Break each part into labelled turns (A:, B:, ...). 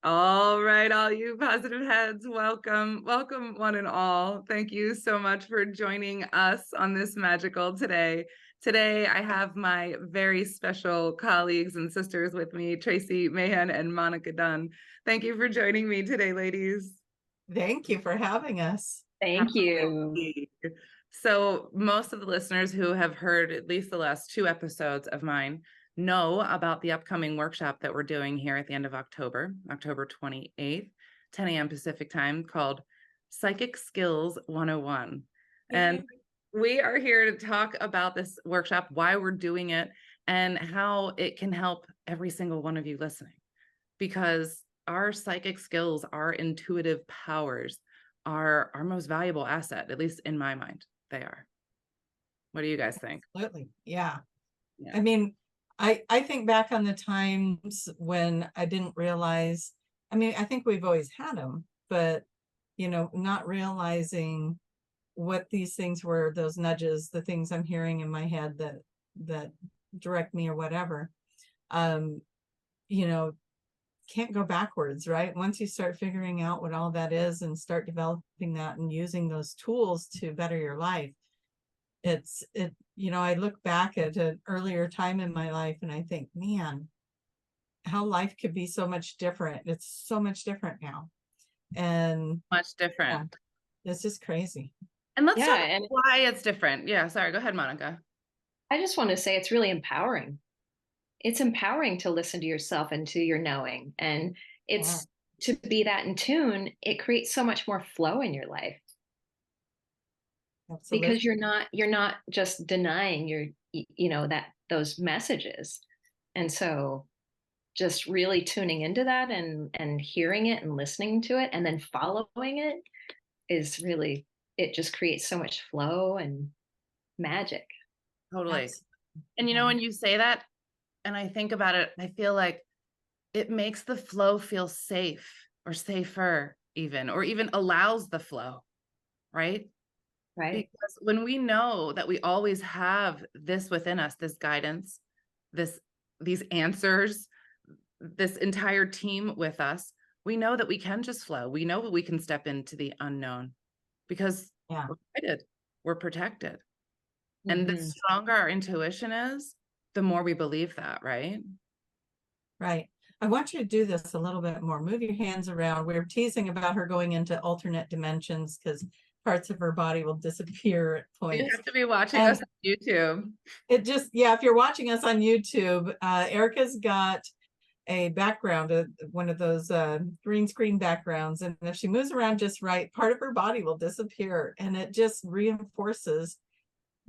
A: All right, all you positive heads, welcome, welcome one and all. Thank you so much for joining us on this magical today. Today, I have my very special colleagues and sisters with me, Tracie, Mahan, and Monica Dunn. Thank you for joining me today, ladies.
B: Thank you for having us.
C: Thank you.
A: So, most of the listeners who have heard at least the last two episodes of mine know about the upcoming workshop that we're doing here at the end of October, October 28th, 10 a.m. Pacific time, called Psychic Skills 101. And we are here to talk about this workshop, why we're doing it, and how it can help every single one of you listening. Because our psychic skills, our intuitive powers, are our most valuable asset, at least in my mind, they are. What do you guys think?
B: Absolutely. Yeah. I mean, I think back on the times when I didn't realize, I mean, I think we've always had them, but, not realizing what these things were, those nudges, the things I'm hearing in my head that direct me or whatever, you know, can't go backwards, right? Once you start figuring out what all that is and start developing that and using those tools to better your life, I look back at an earlier time in my life and I think, man, how life could be so much different. It's so much different now. And
A: much different.
B: Yeah, it's just crazy.
A: And let's talk about why it's different. Yeah, sorry, go ahead, Monica.
C: I just want to say it's really empowering. It's empowering to listen to yourself and to your knowing. And it's to be that in tune, it creates so much more flow in your life. Absolutely. Because you're not just denying that those messages. And so just really tuning into that and hearing it and listening to it and then following it is really, it just creates so much flow and magic.
A: Totally. Absolutely. And when you say that and I think about it, I feel like it makes the flow feel safe or safer even, or even allows the flow, right?
C: Right.
A: Because when we know that we always have this within us, this guidance, these answers, this entire team with us, we know that we can just flow. We know that we can step into the unknown because we're guided, we're protected. And the stronger our intuition is, the more we believe that, right?
B: Right. I want you to do this a little bit more. Move your hands around. We're teasing about her going into alternate dimensions because parts of her body will disappear at points.
A: You have to be watching us on YouTube.
B: If you're watching us on YouTube, Erica's got a background, one of those green screen backgrounds. And if she moves around just right, part of her body will disappear. And it just reinforces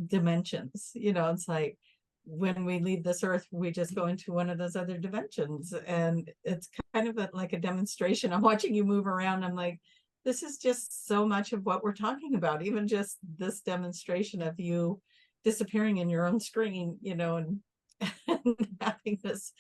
B: dimensions. It's like, when we leave this earth, we just go into one of those other dimensions. And it's kind of like a demonstration. I'm watching you move around. I'm like, this is just so much of what we're talking about. Even just this demonstration of you disappearing in your own screen, and having this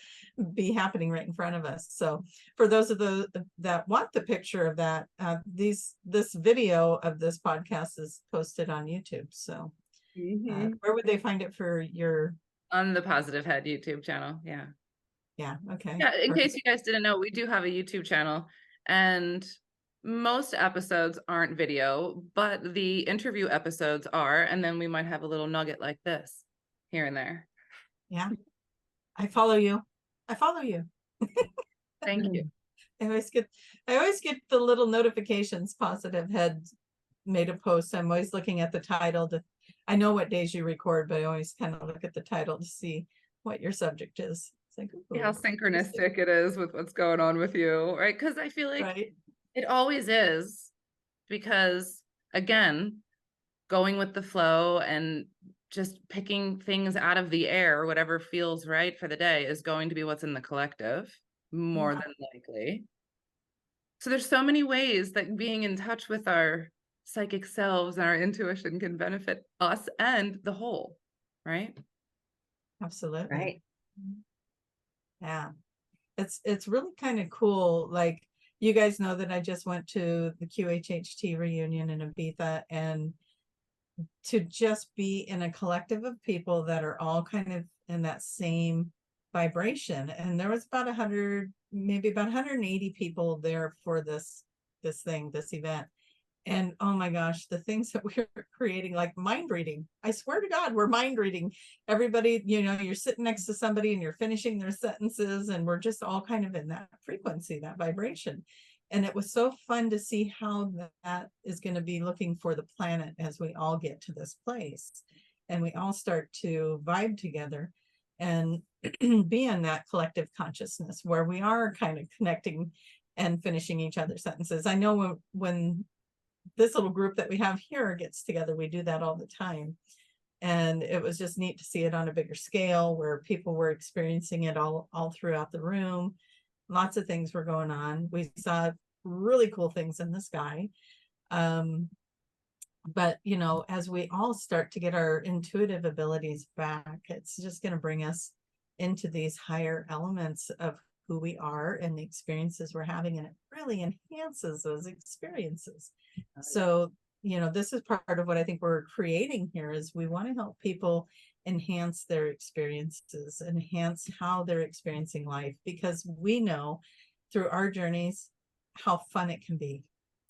B: be happening right in front of us. So for those of that want the picture of that, this video of this podcast is posted on YouTube. So where would they find it for your...
A: On the Positive Head YouTube channel. Yeah.
B: Okay.
A: Yeah. In case you guys didn't know, we do have a YouTube channel, and most episodes aren't video, but the interview episodes are. And then we might have a little nugget like this here and there.
B: Yeah. I follow you.
A: Thank you.
B: I always get the little notifications. Positive Head made a post. I'm always looking at the title I know what days you record, but I always kind of look at the title to see what your subject is. It's like,
A: how synchronistic it is with what's going on with you, right? Because I feel like it always is, because again, going with the flow and just picking things out of the air, whatever feels right for the day, is going to be what's in the collective, more than likely. So there's so many ways that being in touch with our psychic selves and our intuition can benefit us and the whole, right?
B: Absolutely.
C: Right.
B: Yeah. It's really kind of cool. Like, you guys know that I just went to the QHHT reunion in Ibiza, and to just be in a collective of people that are all kind of in that same vibration. And there was about 100, maybe about 180 people there for this event. And oh my gosh, the things that we're creating, like mind reading. I swear to God, we're mind reading. Everybody, you're sitting next to somebody and you're finishing their sentences, and we're just all kind of in that frequency, that vibration. And it was so fun to see how that is going to be looking for the planet as we all get to this place and we all start to vibe together and be in that collective consciousness where we are kind of connecting and finishing each other's sentences. I know when this little group that we have here gets together, we do that all the time. And it was just neat to see it on a bigger scale where people were experiencing it all throughout the room. Lots of things were going on. We saw really cool things in the sky. But, as we all start to get our intuitive abilities back, it's just going to bring us into these higher elements of who we are and the experiences we're having. And it really enhances those experiences. So, this is part of what I think we're creating here is we want to help people enhance their experiences, enhance how they're experiencing life, because we know through our journeys how fun it can be.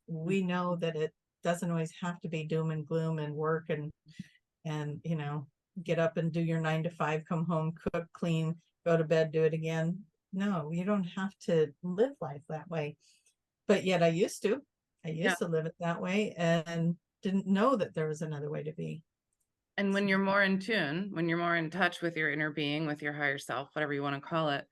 B: We know that it doesn't always have to be doom and gloom and work and get up and do your 9 to 5, come home, cook, clean, go to bed, do it again. No, you don't have to live life that way. But yet I used to live it that way and didn't know that there was another way to be.
A: And when you're more in tune, when you're more in touch with your inner being, with your higher self, whatever you want to call it,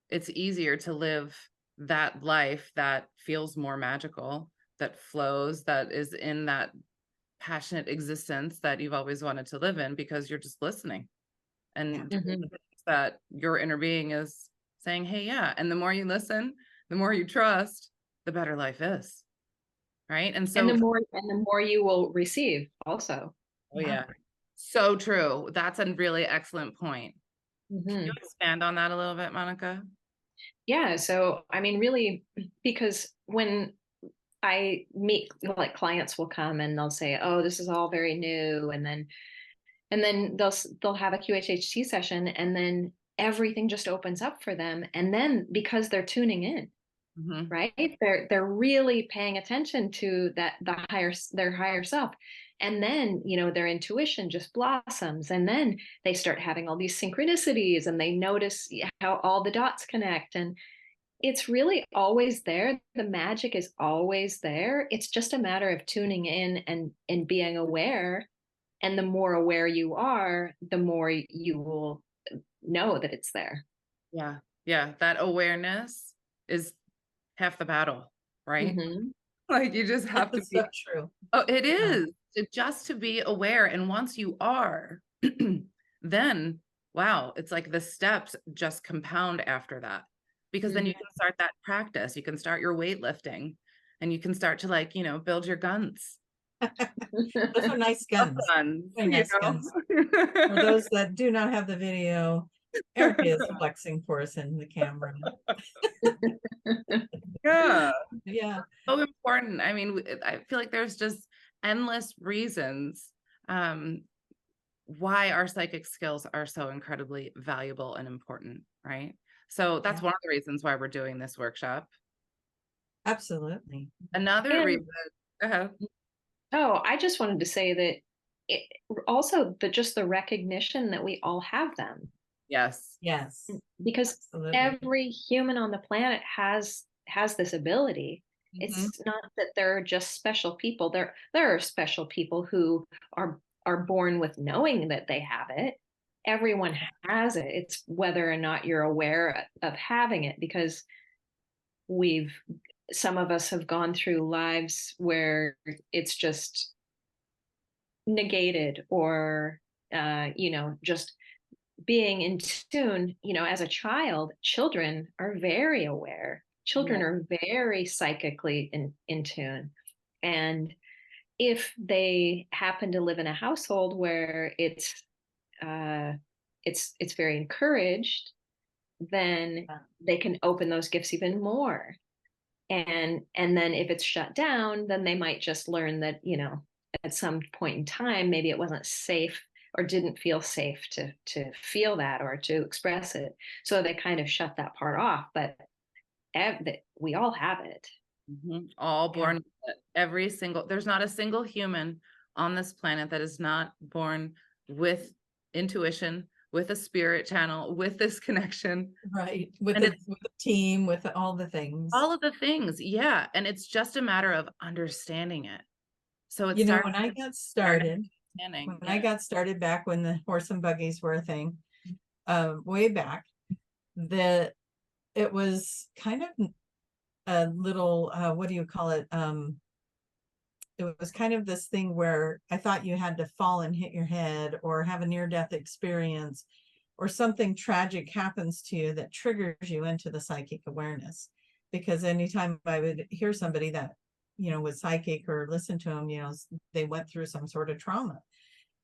A: it's easier to live that life that feels more magical, that flows, that is in that passionate existence that you've always wanted to live in, because you're just listening and that your inner being is saying, hey, yeah. And the more you listen, the more you trust, the better life is. Right. And so
C: the more you will receive also.
A: Oh yeah. So true. That's a really excellent point. Can you expand on that a little bit, Monica?
C: Yeah. So, I mean, really, because when I meet, like, clients will come and they'll say, oh, this is all very new. And then they'll have a QHHT session, and then everything just opens up for them. And then because they're tuning in, right? They're really paying attention to their higher self. And then, their intuition just blossoms. And then they start having all these synchronicities and they notice how all the dots connect. And it's really always there. The magic is always there. It's just a matter of tuning in and being aware. And the more aware you are, the more you will know that it's there.
A: Yeah. Yeah. That awareness is half the battle, right? Like you just have to be
B: so true.
A: Oh, it is just to be aware. And once you are, then wow, it's like the steps just compound after that, because then you can start that practice. You can start your weightlifting and you can start to build your guns.
B: Those are nice guns. Very nice guns. For those that do not have the video, Erica is flexing for us in the camera.
A: Yeah. So important. I mean, I feel like there's just endless reasons why our psychic skills are so incredibly valuable and important, right? So that's one of the reasons why we're doing this workshop.
B: Absolutely.
A: Another reason. Go ahead.
C: Oh, I just wanted to say that also just the recognition that we all have them.
A: Yes.
C: Because every human on the planet has this ability. It's not that they're just special people. There are special people who are born with knowing that they have it. Everyone has it. It's whether or not you're aware of having it, because some of us have gone through lives where it's just negated, or just being in tune. As a child, children are very aware. Children are very psychically in tune. And if they happen to live in a household where it's very encouraged, then they can open those gifts even more. And then if it's shut down, then they might just learn that, at some point in time, maybe it wasn't safe, or didn't feel safe to feel that or to express it. So they kind of shut that part off. But we all have it.
A: All
B: Yeah.
A: born with it. Every single, there's not a single human on this planet that is not born with intuition, with a spirit channel, with this connection.
B: Right. With
A: And
B: with the team, with all the things.
A: all of the things. Yeah. And it's just a matter of understanding it. So it
B: You know,
A: starts
B: when I got started,
A: understanding.
B: when I got started back when the horse and buggies were a thing, way back, that it was kind of a little, what do you call it? It was kind of this thing where I thought you had to fall and hit your head or have a near-death experience or something tragic happens to you that triggers you into the psychic awareness. Because anytime I would hear somebody that, you know, was psychic or listen to them, you know, they went through some sort of trauma.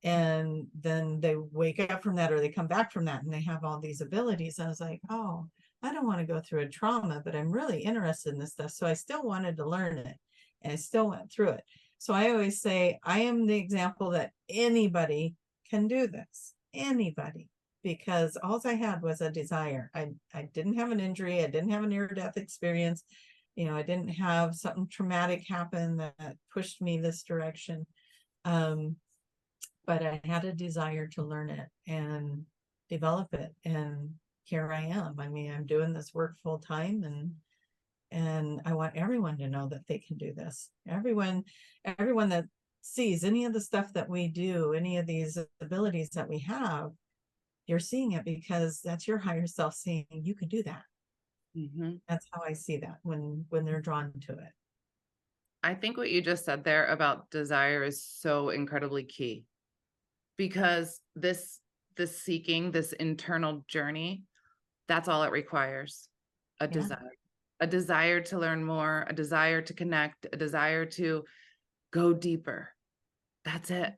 B: And then they wake up from that or they come back from that and they have all these abilities. I was like, oh, I don't want to go through a trauma, but I'm really interested in this stuff. So I still wanted to learn it and I still went through it. So I always say, I am the example that anybody can do this, anybody, because all I had was a desire. I didn't have an injury. I didn't have a near-death experience. You know, I didn't have something traumatic happen that pushed me this direction. But I had a desire to learn it and develop it. And here I am. I mean, I'm doing this work full time and I want everyone to know that they can do this. Everyone that sees any of the stuff that we do, any of these abilities that we have, you're seeing it because that's your higher self saying you can do that. That's how I see that when they're drawn to it.
A: I think what you just said there about desire is so incredibly key, because this seeking, this internal journey, that's all it requires. A desire to learn more, a desire to connect, a desire to go deeper. That's it.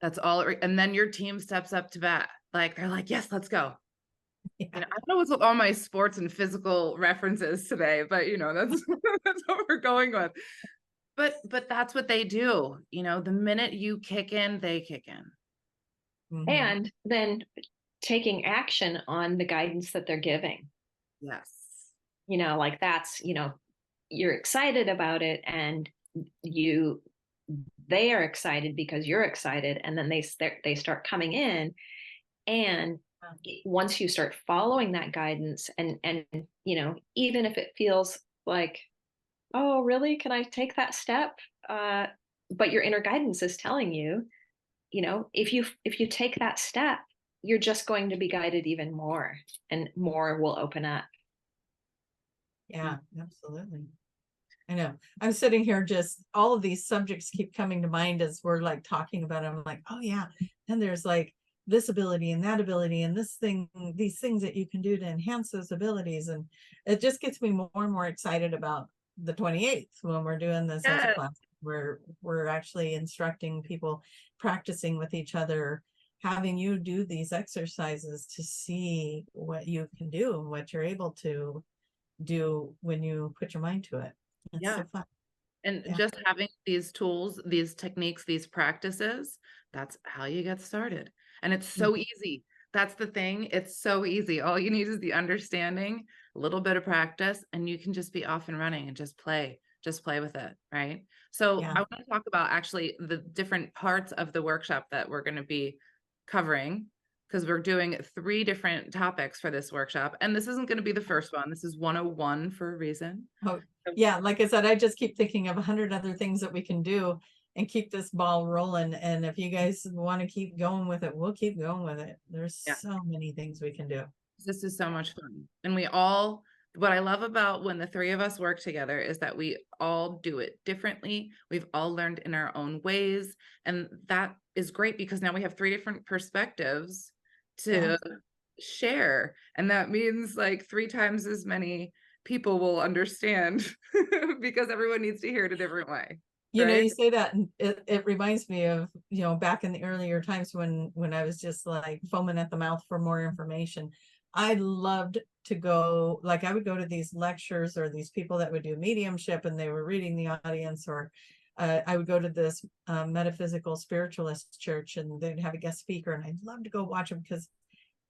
A: That's all and then your team steps up to bat. Like they're like, yes, let's go.
B: Yeah.
A: You know, I don't know what's with all my sports and physical references today, but you know, that's that's what we're going with. But that's what they do. You know, the minute you kick in, they kick in.
C: And then taking action on the guidance that they're giving.
A: Yes.
C: You know, like that's, you know, you're excited about it and they are excited because you're excited, and then they start coming in, and once you start following that guidance and you know, even if it feels like, oh really, can I take that step, but your inner guidance is telling you, you know, if you take that step, you're just going to be guided even more and more will open up.
B: Yeah, absolutely. I know. I'm sitting here, just all of these subjects keep coming to mind as we're like talking about it. I'm like, oh yeah. And there's like this ability and that ability and this thing, these things that you can do to enhance those abilities. And it just gets me more and more excited about the 28th when we're doing this as a class, where we're actually instructing people, practicing with each other, having you do these exercises to see what you can do and what you're able to do when you put your mind to it. It's so fun.
A: And just having these tools, these techniques, these practices, that's how you get started. And it's so easy. That's the thing. It's so easy. All you need is the understanding, a little bit of practice, and you can just be off and running and just play with it. Right. So I want to talk about actually the different parts of the workshop that we're going to be covering, because we're doing 3 different topics for this workshop. And this isn't going to be the first one. This is 101 for a reason.
B: Oh, yeah. Like I said, I just keep thinking of 100 other things that we can do and keep this ball rolling. And if you guys want to keep going with it, we'll keep going with it. There's so many things we can do.
A: This is so much fun. And what I love about when the 3 of us work together is that we all do it differently. We've all learned in our own ways. And that is great because now we have 3 different perspectives to share. And that means like 3 times as many people will understand because everyone needs to hear it a different way.
B: You know, you say that and it reminds me of, you know, back in the earlier times when I was just like foaming at the mouth for more information. I loved to go, like I would go to these lectures or these people that would do mediumship and they were reading the audience, or I would go to this metaphysical spiritualist church, and they'd have a guest speaker, and I'd love to go watch them because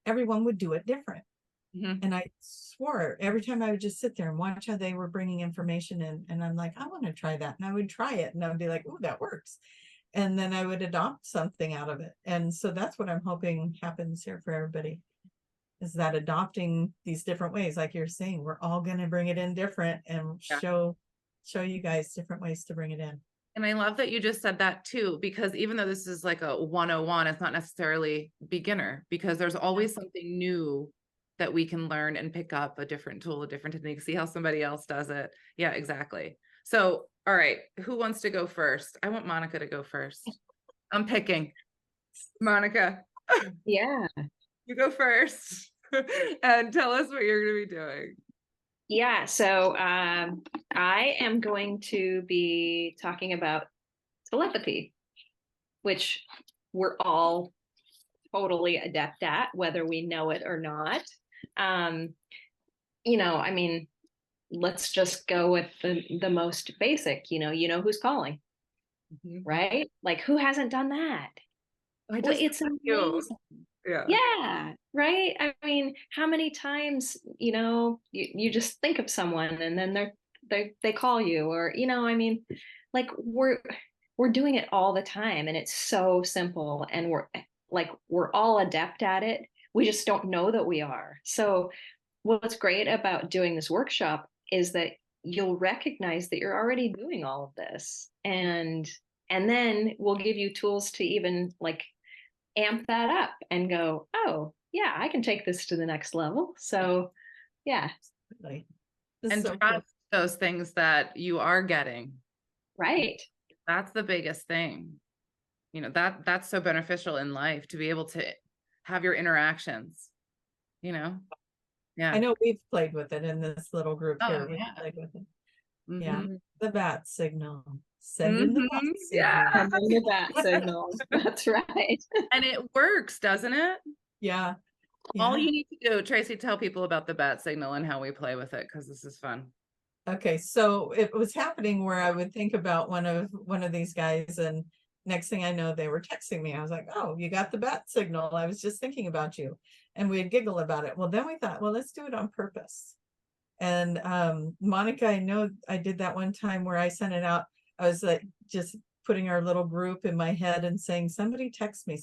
B: everyone would do it different. And I swore every time I would just sit there and watch how they were bringing information in, and I'm like, I want to try that, and I would try it, and I would be like, oh, that works, and then I would adopt something out of it. And so that's what I'm hoping happens here for everybody, is that adopting these different ways, like you're saying, we're all going to bring it in different, and show you guys different ways to bring it in.
A: And I love that you just said that too, because even though this is like a 101, it's not necessarily beginner, because there's always something new that we can learn and pick up, a different tool, a different technique, see how somebody else does it. Yeah, exactly. So, all right, who wants to go first? I want Monica to go first. I'm picking. Monica.
C: Yeah.
A: You go first and tell us what you're going to be doing.
C: Yeah, so I am going to be talking about telepathy, which we're all totally adept at, whether we know it or not. You know, I mean, let's just go with the most basic, you know who's calling, right? Like, who hasn't done that? Well, it's amazing. Yeah, right. I mean, how many times, you just think of someone and then they call you, or, I mean, like we're doing it all the time, and it's so simple, and we're all adept at it. We just don't know that we are. So what's great about doing this workshop is that you'll recognize that you're already doing all of this, and then we'll give you tools to even like amp that up and go, oh yeah, I can take this to the next level. So yeah.
A: And so trust those things that you are getting.
C: Right.
A: That's the biggest thing. That's so beneficial in life, to be able to have your interactions, Yeah.
B: I know we've played with it in this little group here.
A: Yeah.
B: We've played with it. Yeah. The bat signal. Send
A: in
B: the bat signal.
C: Yeah. Send in the bat signal. That's right.
A: And it works, doesn't it?
B: Yeah.
A: All you need to do, Tracie, tell people about the bat signal and how we play with it, because this is fun.
B: Okay, so it was happening where I would think about one of these guys, and next thing I know, they were texting me. I was like, oh, you got the bat signal. I was just thinking about you. And we'd giggle about it. Well, then we thought, well, let's do it on purpose. And Monica, I know I did that one time where I sent it out. I was like just putting our little group in my head and saying, somebody text me.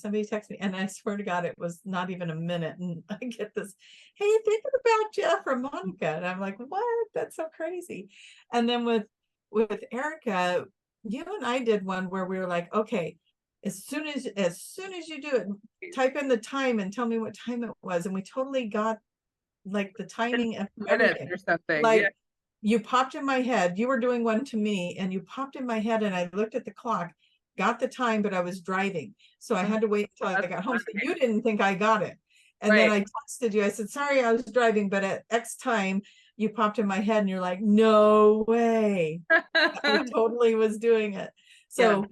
B: And I swear to God, it was not even a minute. And I get this, hey, thinking about Jeff from Monica. And I'm like, what? That's so crazy. And then with Erica, you and I did one where we were like, okay, as soon as you do it, type in the time and tell me what time it was. And we totally got like the timing of everything.
A: Or something.
B: Like, you popped in my head. You were doing one to me, and you popped in my head, and I looked at the clock, got the time, but I was driving, so I had to wait until I got home. So you didn't think I got it, and then I texted you. I said, "Sorry, I was driving, but at X time, you popped in my head," and you're like, "No way!" I totally was doing it. So,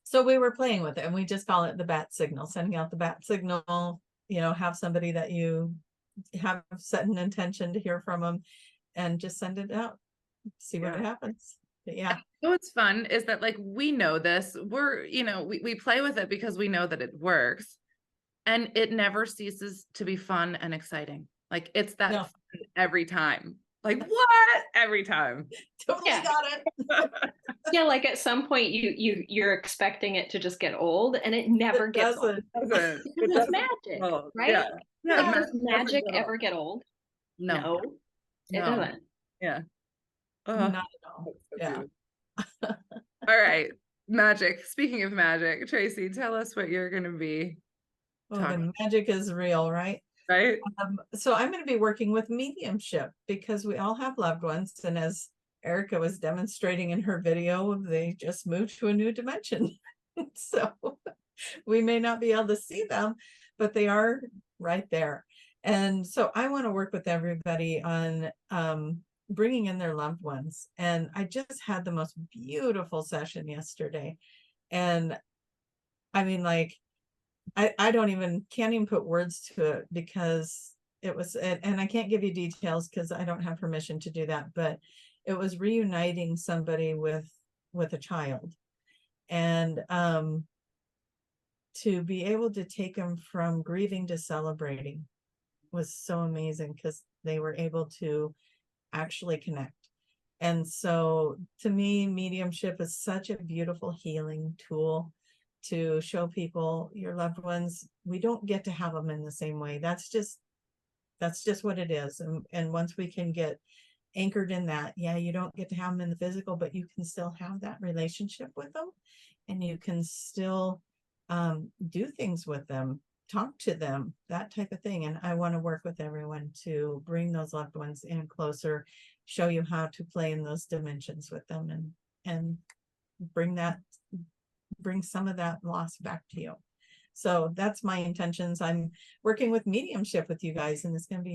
B: so we were playing with it, and we just call it the bat signal, sending out the bat signal. Have somebody that you have set an intention to hear from them, and just send it out, see what happens. But yeah.
A: What's fun is that, like, we know this, we play with it because we know that it works, and it never ceases to be fun and exciting. Like, it's that fun every time. Like, what? Every time.
B: Totally got it.
C: Yeah, like at some point you're expecting it to just get old, and it never gets old. It's magic, right? Does magic ever get old? No. It doesn't.
A: Yeah.
B: Not at all. Yeah.
A: All right. Magic. Speaking of magic, Tracie, tell us what you're going to be.
B: The magic is real, right?
A: Right.
B: So I'm going to be working with mediumship, because we all have loved ones. And as Erica was demonstrating in her video, they just moved to a new dimension. So we may not be able to see them, but they are right there. And so I want to work with everybody on bringing in their loved ones. And I just had the most beautiful session yesterday. And I mean, like, I can't even put words to it, because it was, and I can't give you details because I don't have permission to do that, but it was reuniting somebody with with a child. And to be able to take them from grieving to celebrating was so amazing, because they were able to actually connect. And so to me, mediumship is such a beautiful healing tool to show people your loved ones. We don't get to have them in the same way. That's just what it is. And once we can get anchored in that, yeah, you don't get to have them in the physical, but you can still have that relationship with them, and you can still do things with them, talk to them, that type of thing. And I want to work with everyone to bring those loved ones in closer, show you how to play in those dimensions with them, and bring some of that loss back to you. So that's my intentions. I'm working with mediumship with you guys, and it's going to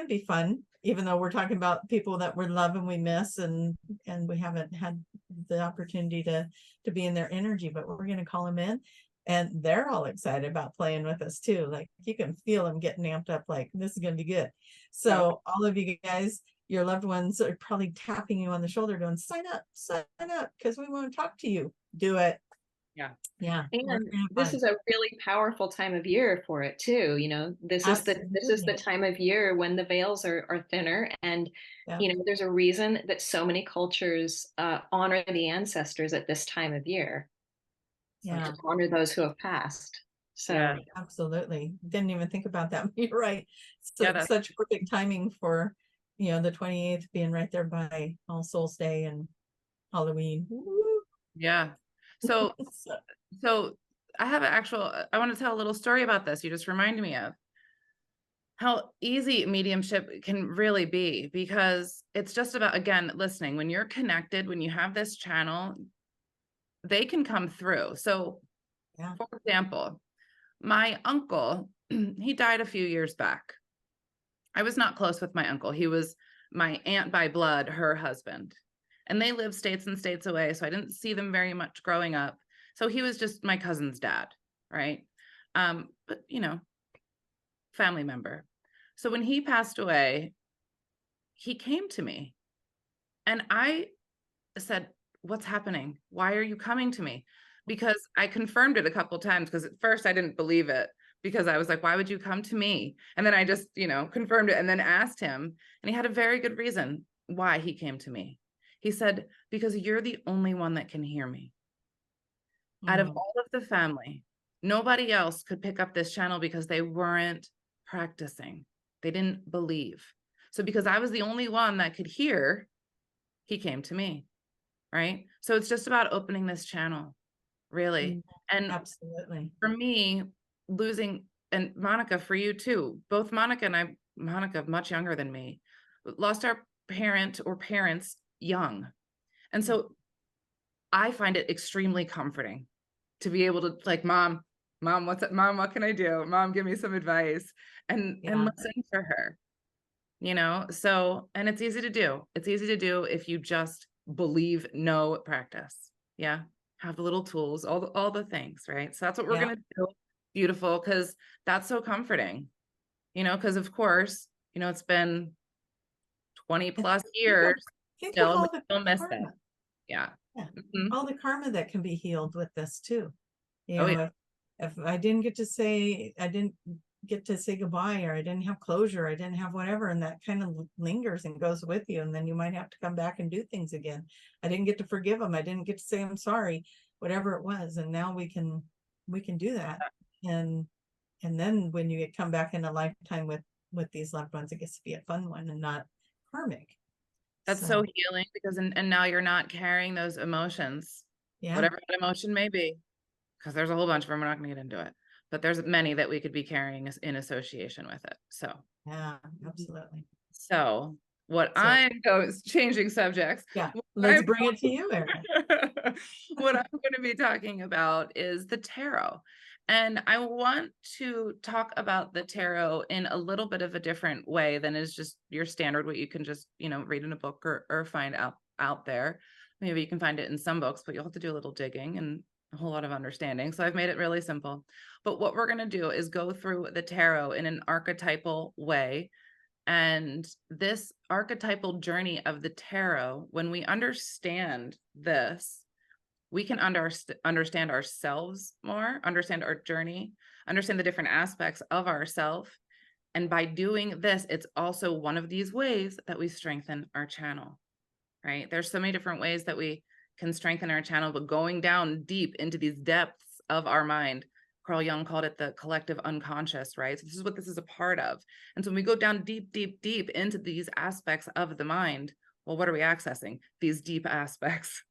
B: be fun, even though we're talking about people that we love and we miss, and we haven't had the opportunity to be in their energy, but we're going to call them in, and they're all excited about playing with us too. Like, you can feel them getting amped up, like, this is going to be good. So all of you guys, your loved ones are probably tapping you on the shoulder going, sign up, because we want to talk to you. Do it. Yeah.
C: And this is a really powerful time of year for it too. You know, this is the time of year when the veils are thinner, and you know, there's a reason that so many cultures honor the ancestors at this time of year. To honor those who have passed. So
B: absolutely. Didn't even think about that. You're right. So such perfect timing for, you know, the 28th being right there by All Souls Day and Halloween.
A: Yeah. So I have I want to tell a little story about this. You just reminded me of how easy mediumship can really be, because it's just about, again, listening. When you're connected, when you have this channel, they can come through. So for example, my uncle, he died a few years back. I was not close with my uncle. He was my aunt by blood, her husband. And they lived states and states away, so I didn't see them very much growing up. So he was just my cousin's dad, right? But, you know, family member. So when he passed away, he came to me and I said, what's happening? Why are you coming to me? Because I confirmed it a couple of times, because at first I didn't believe it, because I was like, why would you come to me? And then I just, you know, confirmed it and then asked him, and he had a very good reason why he came to me. He said, because you're the only one that can hear me. Out of all of the family, nobody else could pick up this channel because they weren't practicing. They didn't believe. So because I was the only one that could hear, he came to me, right? So it's just about opening this channel, really. And absolutely, for me, losing, and Monica, for you too, both Monica and I, Monica much younger than me, lost our parent or parents young. And so I find it extremely comforting to be able to, like, mom, what's up? Mom, what can I do? Mom, give me some advice, and listen for her, you know? So, and it's easy to do. It's easy to do if you just believe, know, practice. Yeah. Have the little tools, all the things, right? So that's what we're going to do. Beautiful. Cause that's so comforting, you know, cause of course, you know, it's been 20 plus years. Still miss that. Yeah.
B: All the karma that can be healed with this too. You know, if I didn't get to say, goodbye, or I didn't have closure, I didn't have whatever, and that kind of lingers and goes with you, and then you might have to come back and do things again. I didn't get to forgive them, I didn't get to say I'm sorry, whatever it was, and now we can do that. And then when you come back in a lifetime with these loved ones, it gets to be a fun one and not karmic.
A: That's so healing, because and now you're not carrying those emotions, whatever that emotion may be, because there's a whole bunch of them. We're not going to get into it, but there's many that we could be carrying in association with it. So
B: yeah, absolutely.
A: So what I'm changing subjects.
B: Yeah, let's bring it to you, Erica.
A: What I'm going to be talking about is the tarot. And I want to talk about the tarot in a little bit of a different way than is just your standard, what you can just, you know, read in a book or find out there. Maybe you can find it in some books, but you'll have to do a little digging and a whole lot of understanding. So I've made it really simple. But what we're going to do is go through the tarot in an archetypal way And this archetypal journey of the tarot, when we understand this, we can understand ourselves more, understand our journey, understand the different aspects of ourselves. And by doing this, it's also one of these ways that we strengthen our channel, right? There's so many different ways that we can strengthen our channel, but going down deep into these depths of our mind, Carl Jung called it the collective unconscious, right? So this is what this is a part of. And so when we go down deep, deep, deep into these aspects of the mind, well, what are we accessing? These deep aspects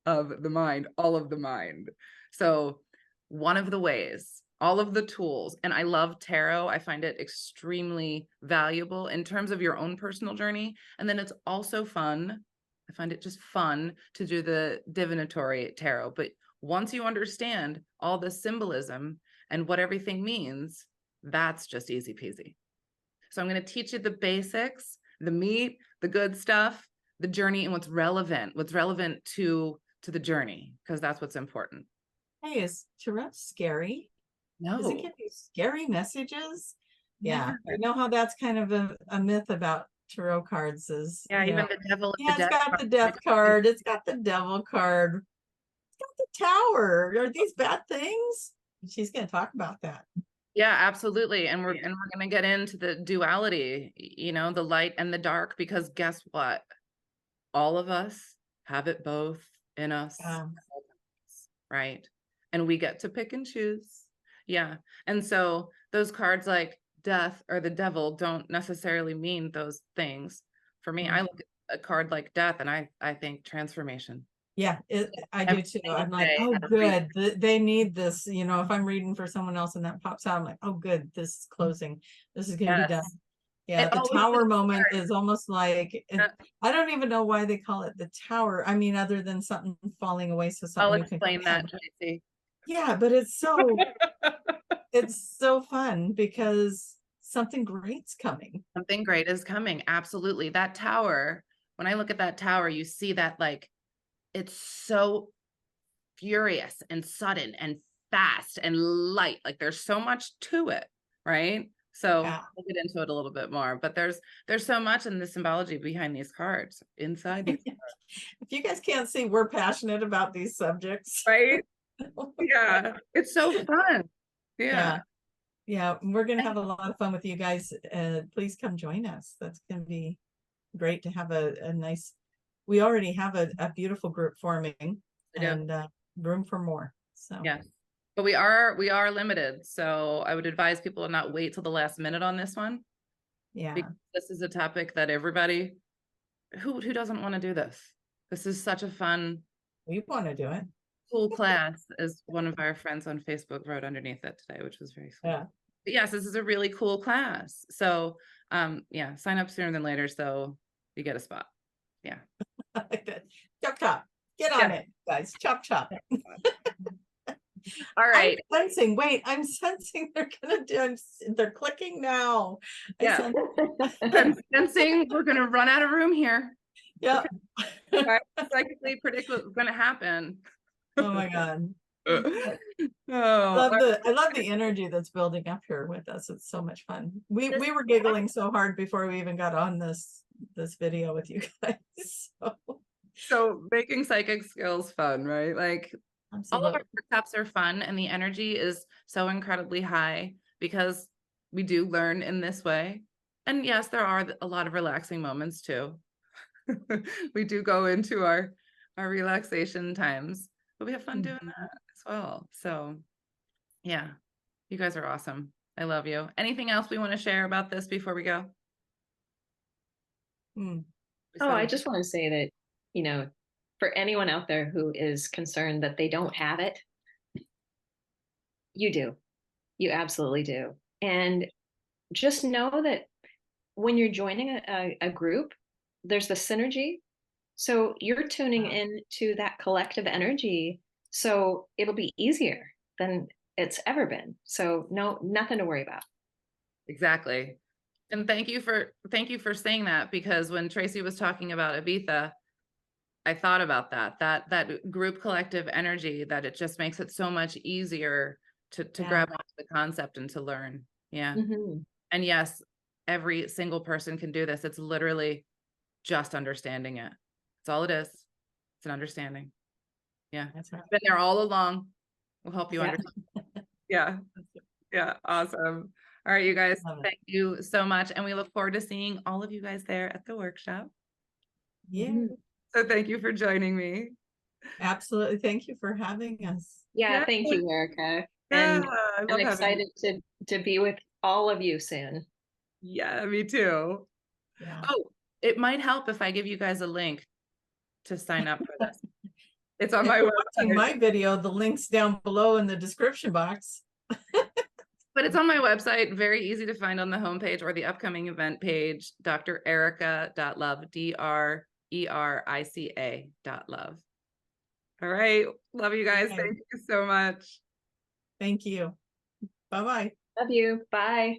A: of the mind, all of the mind. So one of the ways, all of the tools, and I love tarot. I find it extremely valuable in terms of your own personal journey. And then it's also fun. I find it just fun to do the divinatory tarot. But once you understand all the symbolism and what everything means, that's just easy peasy. So I'm going to teach you the basics, the meat, the good stuff, the journey, and what's relevant to the journey, because that's what's important.
B: Hey, is tarot scary? Does it
A: No.
B: give you scary messages? Yeah,
A: Never.
B: you know how that's kind of a myth about tarot cards is,
A: Yeah,
B: you
A: even
B: know,
A: the devil.
B: yeah,
A: The
B: it's got the
A: death
B: death card, it's got the devil card, it's got the tower. Are these bad things? She's going to talk about that.
A: Yeah, absolutely. And we're
B: Yeah.
A: and we're going to get into the duality, you know, the light and the dark, because guess what? All of us have it both in us, right? And we get to pick and choose. Yeah. And so those cards like death or the devil don't necessarily mean those things. For me, I look at a card like death and I think transformation.
B: Yeah, I do
A: Every
B: too.
A: single
B: I'm like,
A: day
B: oh,
A: has a reason.
B: good. They need this. You know, if I'm reading for someone else and that pops out, I'm like, oh, good. This is closing. This is going to be done.
A: Yes.
B: Yeah,
A: It
B: the
A: always
B: tower
A: is
B: moment
A: hard.
B: is almost like, I don't even know why they call it the tower. I mean, other than something falling away so
A: I'll
B: something new can come
A: explain that,
B: in.
A: Tracie.
B: Yeah, but it's so fun because something great's coming.
A: Something great is coming. Absolutely. That tower, when I look at that tower, you see that like it's so furious and sudden and fast and light. Like there's so much to it, right? So
B: Yeah.
A: we'll get into it a little bit more, but there's so much in the symbology behind these cards, inside these
B: If you guys can't see, we're passionate about these subjects.
A: right? Yeah. It's so fun. Yeah.
B: Yeah, we're going to have a lot of fun with you guys. Please come join us. That's going to be great to have a nice, we already have a beautiful group forming and room for more. So
A: yeah. But we are limited. So I would advise people to not wait till the last minute on this one.
B: Yeah.
A: Because this is a topic that everybody who doesn't want to do this. This is such a fun,
B: We want to do it.
A: cool class, as one of our friends on Facebook wrote underneath it today, which was very sweet.
B: Yeah.
A: But yes, this is a really cool class. So yeah, sign up sooner than later so you get a spot. Yeah.
B: Chop chop. Get on it, guys. Chop chop.
A: All right.
B: I'm sensing they're clicking now.
A: Yeah. I'm sensing we're gonna run out of room here.
B: Yeah.
A: I psychically predict what's gonna happen.
B: Oh my God.
A: Oh,
B: I love the energy that's building up here with us. It's so much fun. We were giggling so hard before we even got on this video with you guys.
A: So making psychic skills fun, right? Like all of our workshops are fun and the energy is so incredibly high because we do learn in this way. And yes, there are a lot of relaxing moments too. We do go into our relaxation times, but we have fun doing that as well. So yeah, you guys are awesome. I love you. Anything else we want to share about this before we go?
C: Oh, I just want to say that, you know, for anyone out there who is concerned that they don't have it, you do. You absolutely do. And just know that when you're joining a group, there's the synergy. So you're tuning in to that collective energy. So it'll be easier than it's ever been. So nothing to worry about.
A: Exactly. And thank you for saying that, because when Tracie was talking about Ibiza, I thought about that group collective energy, that it just makes it so much easier to grab onto the concept and to learn. Yeah. And yes, every single person can do this. It's literally just understanding it. That's all it is. It's an understanding. Yeah.
B: That's right.
A: Been there all along. We'll help you
B: Yeah.
A: understand. Yeah. Yeah. Awesome. All right, you guys,
B: Love it.
A: thank you so much. And we look forward to seeing all of you guys there at the workshop.
B: Yeah,
A: So thank you for joining me.
B: absolutely. Thank you for having us.
C: Yeah,
A: Yeah.
C: thank you, Erica.
A: Yeah,
C: And
A: I
C: I'm
A: love having you.
C: excited to be with all of you soon.
A: Yeah, me too.
B: Yeah.
A: Oh, it might help if I give you guys a link to sign up for this. It's on
B: If
A: my
B: you're watching
A: website.
B: my video, the link's down below in the description box.
A: But it's on my website, very easy to find on the homepage or the upcoming event page, drerica.love, DRERICA.love. All right. Love you guys.
B: Okay.
A: Thank you so much.
B: Thank you. Bye-bye.
C: Love you. Bye.